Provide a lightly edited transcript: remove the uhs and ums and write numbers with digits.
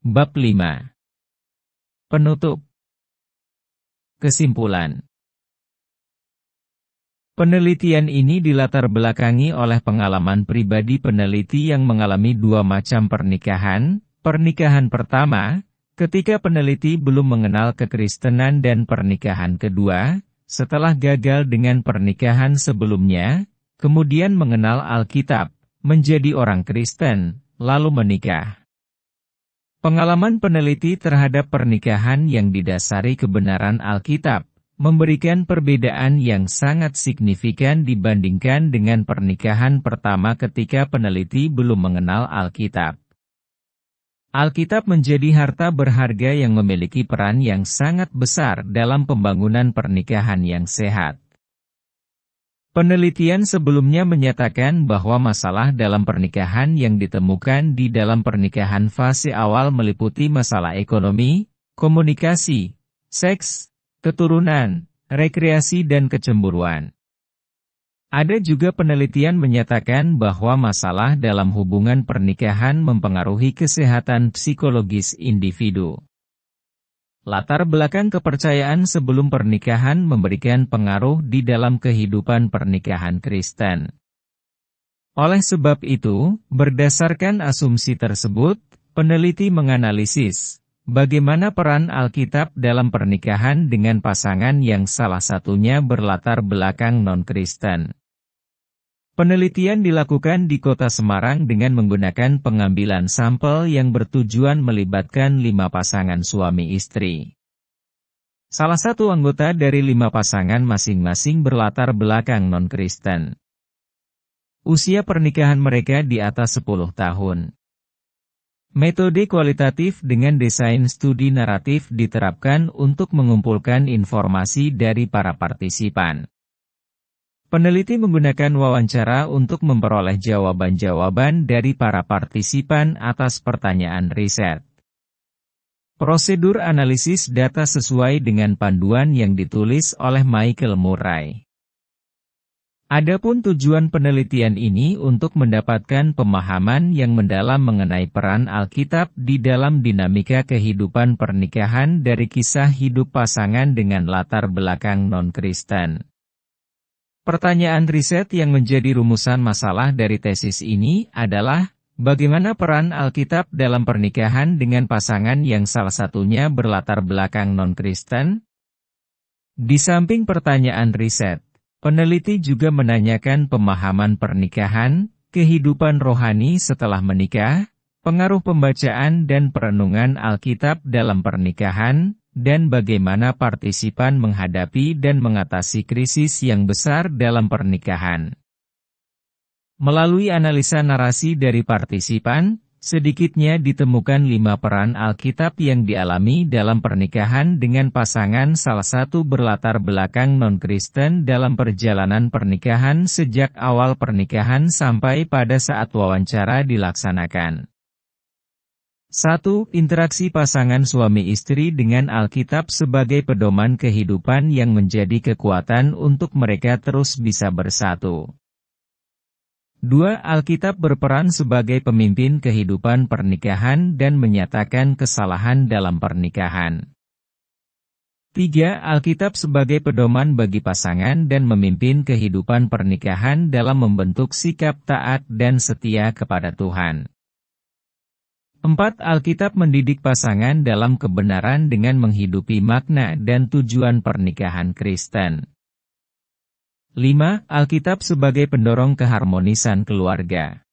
Bab 5. Penutup. Kesimpulan. Penelitian ini dilatar belakangi oleh pengalaman pribadi peneliti yang mengalami dua macam pernikahan. Pernikahan pertama, ketika peneliti belum mengenal kekristenan, dan pernikahan kedua, setelah gagal dengan pernikahan sebelumnya, kemudian mengenal Alkitab, menjadi orang Kristen, lalu menikah. Pengalaman peneliti terhadap pernikahan yang didasari kebenaran Alkitab memberikan perbedaan yang sangat signifikan dibandingkan dengan pernikahan pertama ketika peneliti belum mengenal Alkitab. Alkitab menjadi harta berharga yang memiliki peran yang sangat besar dalam pembangunan pernikahan yang sehat. Penelitian sebelumnya menyatakan bahwa masalah dalam pernikahan yang ditemukan di dalam pernikahan fase awal meliputi masalah ekonomi, komunikasi, seks, keturunan, rekreasi dan kecemburuan. Ada juga penelitian menyatakan bahwa masalah dalam hubungan pernikahan mempengaruhi kesehatan psikologis individu. Latar belakang kepercayaan sebelum pernikahan memberikan pengaruh di dalam kehidupan pernikahan Kristen. Oleh sebab itu, berdasarkan asumsi tersebut, peneliti menganalisis bagaimana peran Alkitab dalam pernikahan dengan pasangan yang salah satunya berlatar belakang non-Kristen. Penelitian dilakukan di Kota Semarang dengan menggunakan pengambilan sampel yang bertujuan melibatkan 5 pasangan suami istri. Salah satu anggota dari 5 pasangan masing-masing berlatar belakang non-Kristen. Usia pernikahan mereka di atas 10 tahun. Metode kualitatif dengan desain studi naratif diterapkan untuk mengumpulkan informasi dari para partisipan. Peneliti menggunakan wawancara untuk memperoleh jawaban-jawaban dari para partisipan atas pertanyaan riset. Prosedur analisis data sesuai dengan panduan yang ditulis oleh Michael Murray. Adapun tujuan penelitian ini untuk mendapatkan pemahaman yang mendalam mengenai peran Alkitab di dalam dinamika kehidupan pernikahan dari kisah hidup pasangan dengan latar belakang non-Kristen. Pertanyaan riset yang menjadi rumusan masalah dari tesis ini adalah, bagaimana peran Alkitab dalam pernikahan dengan pasangan yang salah satunya berlatar belakang non-Kristen? Di samping pertanyaan riset, peneliti juga menanyakan pemahaman pernikahan, kehidupan rohani setelah menikah, pengaruh pembacaan dan perenungan Alkitab dalam pernikahan, dan bagaimana partisipan menghadapi dan mengatasi krisis yang besar dalam pernikahan. Melalui analisa narasi dari partisipan, sedikitnya ditemukan 5 peran Alkitab yang dialami dalam pernikahan dengan pasangan salah satu berlatar belakang non-Kristen dalam perjalanan pernikahan sejak awal pernikahan sampai pada saat wawancara dilaksanakan. 1. Interaksi pasangan suami istri dengan Alkitab sebagai pedoman kehidupan yang menjadi kekuatan untuk mereka terus bisa bersatu. 2. Alkitab berperan sebagai pemimpin kehidupan pernikahan dan menyatakan kesalahan dalam pernikahan. 3. Alkitab sebagai pedoman bagi pasangan dan memimpin kehidupan pernikahan dalam membentuk sikap taat dan setia kepada Tuhan. 4. Alkitab mendidik pasangan dalam kebenaran dengan menghidupi makna dan tujuan pernikahan Kristen. 5. Alkitab sebagai pendorong keharmonisan keluarga.